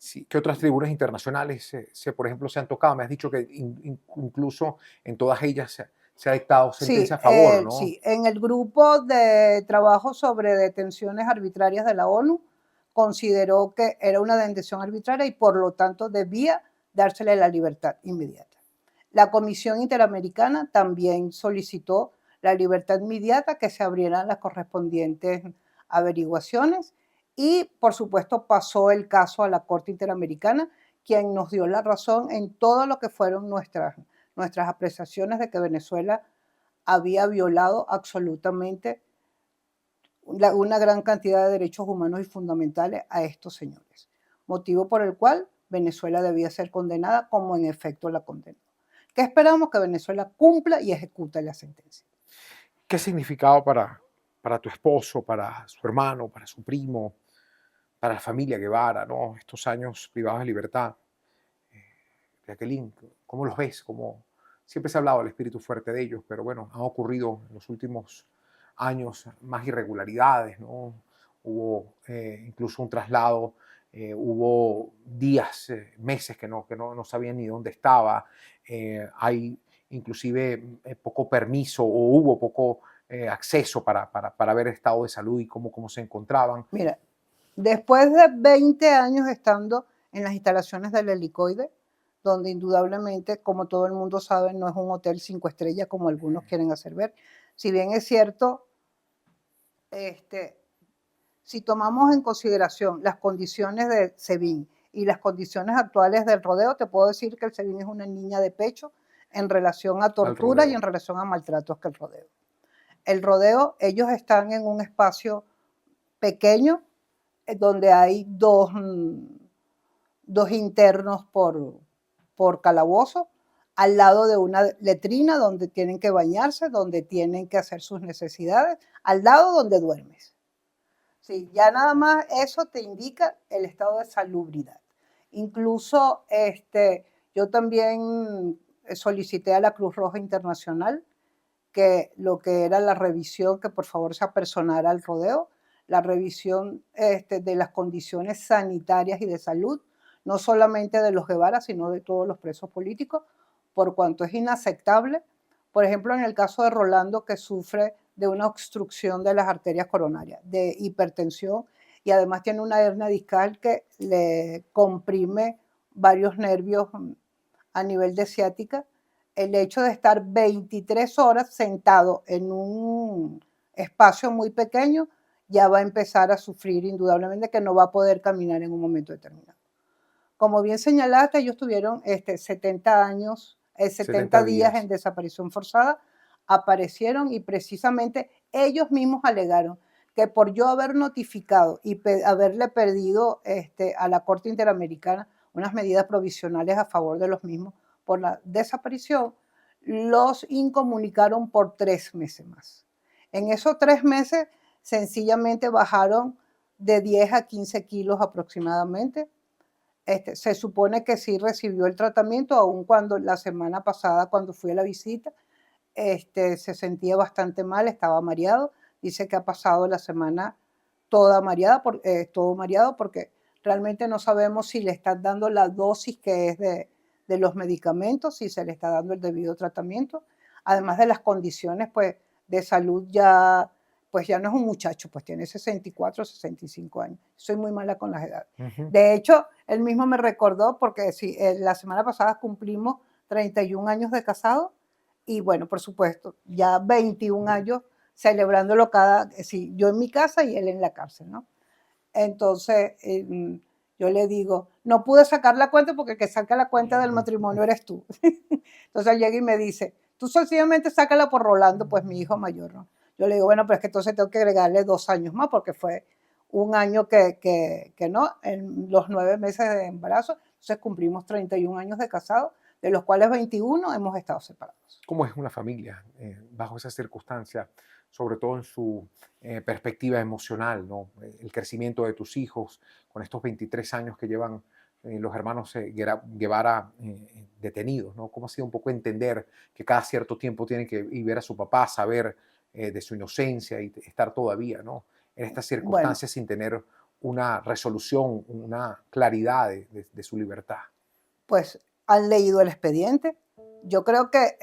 Sí, ¿qué otras tribunas internacionales, por ejemplo, se han tocado? Me has dicho que incluso en todas ellas se ha dictado sentencia Sí, a favor, ¿no? sí, en el grupo de trabajo sobre detenciones arbitrarias de la ONU consideró que era una detención arbitraria y por lo tanto debía dársele la libertad inmediata. La Comisión Interamericana también solicitó la libertad inmediata, que se abrieran las correspondientes averiguaciones y por supuesto pasó el caso a la Corte Interamericana, quien nos dio la razón en todo lo que fueron nuestras apreciaciones de que Venezuela había violado absolutamente una gran cantidad de derechos humanos y fundamentales a estos señores, motivo por el cual Venezuela debía ser condenada como en efecto la condenó. ¿Qué esperamos? Que Venezuela cumpla y ejecute la sentencia. ¿Qué significado para tu esposo, para su hermano, para su primo, para la familia Guevara, ¿no? Estos años privados de libertad? Jacqueline, ¿cómo los ves? Siempre se ha hablado del espíritu fuerte de ellos, pero bueno, han ocurrido en los últimos años más irregularidades, ¿no? Hubo incluso un traslado, hubo días, meses que no sabían ni dónde estaba, hay inclusive poco permiso o hubo poco acceso para ver el estado de salud y cómo se encontraban. Mira, después de 20 años estando en las instalaciones del Helicoide, donde indudablemente, como todo el mundo sabe, no es un hotel 5 estrellas como algunos quieren hacer ver. Si bien es cierto, si tomamos en consideración las condiciones de SEBIN y las condiciones actuales del rodeo, te puedo decir que el SEBIN es una niña de pecho en relación a tortura y en relación a maltratos que el rodeo. El rodeo, ellos están en un espacio pequeño donde hay dos internos por calabozo, al lado de una letrina donde tienen que bañarse, donde tienen que hacer sus necesidades, al lado donde duermes. Sí, ya nada más eso te indica el estado de salubridad. Incluso yo también solicité a la Cruz Roja Internacional que lo que era la revisión, que por favor se apersonara al rodeo, la revisión de las condiciones sanitarias y de salud, no solamente de los Guevara, sino de todos los presos políticos, por cuanto es inaceptable. Por ejemplo, en el caso de Rolando, que sufre de una obstrucción de las arterias coronarias, de hipertensión, y además tiene una hernia discal que le comprime varios nervios a nivel de ciática. El hecho de estar 23 horas sentado en un espacio muy pequeño ya va a empezar a sufrir indudablemente, que no va a poder caminar en un momento determinado. Como bien señalaste, ellos tuvieron 70 años, 70 días en desaparición forzada, aparecieron y precisamente ellos mismos alegaron que por yo haber notificado y haberle pedido a la Corte Interamericana unas medidas provisionales a favor de los mismos por la desaparición, los incomunicaron por 3 meses más. En esos 3 meses sencillamente bajaron de 10 a 15 kilos aproximadamente. Se supone que sí recibió el tratamiento, aun cuando la semana pasada, cuando fui a la visita, se sentía bastante mal, estaba mareado. Dice que ha pasado la semana toda mareada, todo mareado, porque realmente no sabemos si le están dando la dosis que es de los medicamentos, si se le está dando el debido tratamiento, además de las condiciones pues, de salud ya, pues ya no es un muchacho, pues tiene 64, 65 años. Soy muy mala con las edades. De hecho, él mismo me recordó, porque sí, la semana pasada cumplimos 31 años de casado, y bueno, por supuesto, ya 21 años celebrándolo yo en mi casa y él en la cárcel, ¿no? Entonces, yo le digo, no pude sacar la cuenta porque el que saca la cuenta del matrimonio eres tú. Entonces él llega y me dice, tú sencillamente sácala por Rolando, pues mi hijo mayor, ¿no? Yo le digo, bueno, pero es que entonces tengo que agregarle 2 años más porque fue un año que no, en los 9 meses de embarazo. Entonces cumplimos 31 años de casado, de los cuales 21 hemos estado separados. ¿Cómo es una familia bajo esas circunstancias, sobre todo en su perspectiva emocional, ¿no? El crecimiento de tus hijos con estos 23 años que llevan los hermanos Guevara detenidos, ¿no? ¿Cómo ha sido un poco entender que cada cierto tiempo tienen que ir ver a su papá, saber de su inocencia y estar todavía, ¿no? En estas circunstancias sin tener una resolución, una claridad de su libertad? Pues han leído el expediente. Yo creo que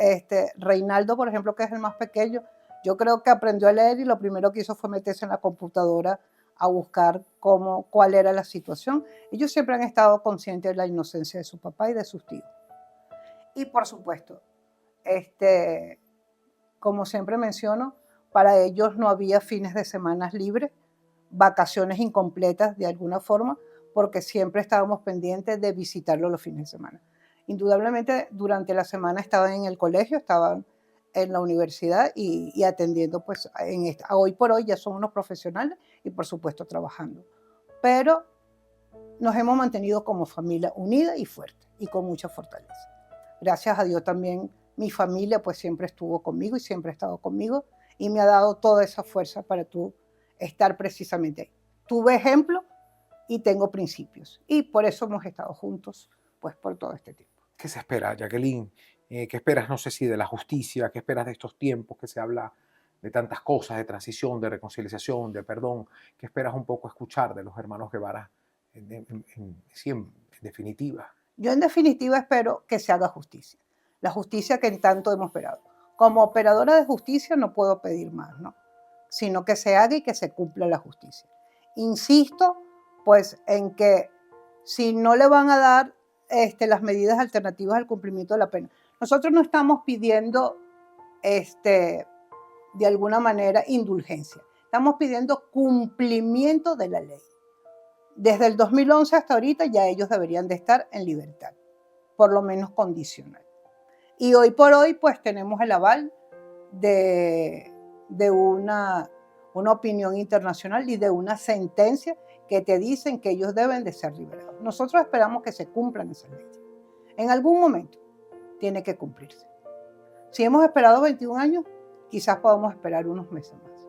Reinaldo, por ejemplo, que es el más pequeño, yo creo que aprendió a leer y lo primero que hizo fue meterse en la computadora a buscar cuál era la situación. Ellos siempre han estado conscientes de la inocencia de su papá y de sus tíos. Y por supuesto, como siempre menciono, para ellos no había fines de semana libres, vacaciones incompletas de alguna forma, porque siempre estábamos pendientes de visitarlos los fines de semana. Indudablemente, durante la semana estaban en el colegio, estaban en la universidad y atendiendo, pues, hoy por hoy ya son unos profesionales y, por supuesto, trabajando. Pero nos hemos mantenido como familia unida y fuerte y con mucha fortaleza. Gracias a Dios también mi familia, pues, siempre estuvo conmigo y siempre ha estado conmigo y me ha dado toda esa fuerza para estar precisamente ahí. Tuve ejemplo y tengo principios. Y por eso hemos estado juntos, pues, por todo este tiempo. ¿Qué se espera, Jacqueline? ¿Qué esperas, no sé si de la justicia? ¿Qué esperas de estos tiempos que se habla de tantas cosas, de transición, de reconciliación, de perdón? ¿Qué esperas un poco escuchar de los hermanos Guevara en definitiva? Yo en definitiva espero que se haga justicia. La justicia que en tanto hemos esperado. Como operadora de justicia no puedo pedir más, ¿no? Sino que se haga y que se cumpla la justicia. Insisto, pues, en que si no le van a dar las medidas alternativas al cumplimiento de la pena, nosotros no estamos pidiendo, de alguna manera, indulgencia. Estamos pidiendo cumplimiento de la ley. Desde el 2011 hasta ahorita ya ellos deberían de estar en libertad, por lo menos condicional. Y hoy por hoy, pues, tenemos el aval de una opinión internacional y de una sentencia que te dicen que ellos deben de ser liberados. Nosotros esperamos que se cumplan esas leyes. En algún momento tiene que cumplirse. Si hemos esperado 21 años, quizás podamos esperar unos meses más.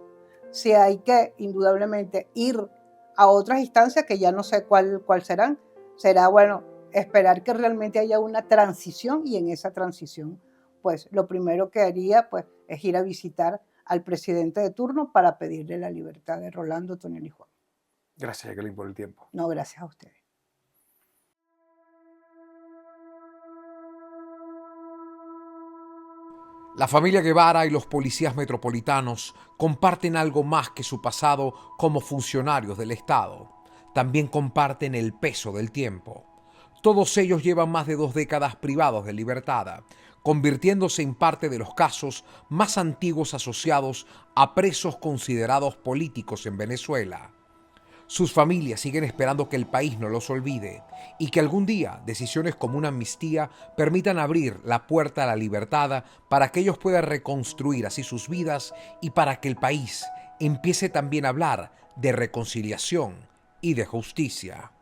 Si hay que, indudablemente, ir a otras instancias que ya no sé cuál serán, será, bueno, esperar que realmente haya una transición y en esa transición, pues, lo primero que haría, pues, es ir a visitar al presidente de turno para pedirle la libertad de Rolando, Otoniel y Juan. Gracias, Jacqueline, por el tiempo. No, gracias a ustedes. La familia Guevara y los policías metropolitanos comparten algo más que su pasado como funcionarios del Estado. También comparten el peso del tiempo. Todos ellos llevan más de 2 décadas privados de libertad, convirtiéndose en parte de los casos más antiguos asociados a presos considerados políticos en Venezuela. Sus familias siguen esperando que el país no los olvide y que algún día decisiones como una amnistía permitan abrir la puerta a la libertad para que ellos puedan reconstruir así sus vidas y para que el país empiece también a hablar de reconciliación y de justicia.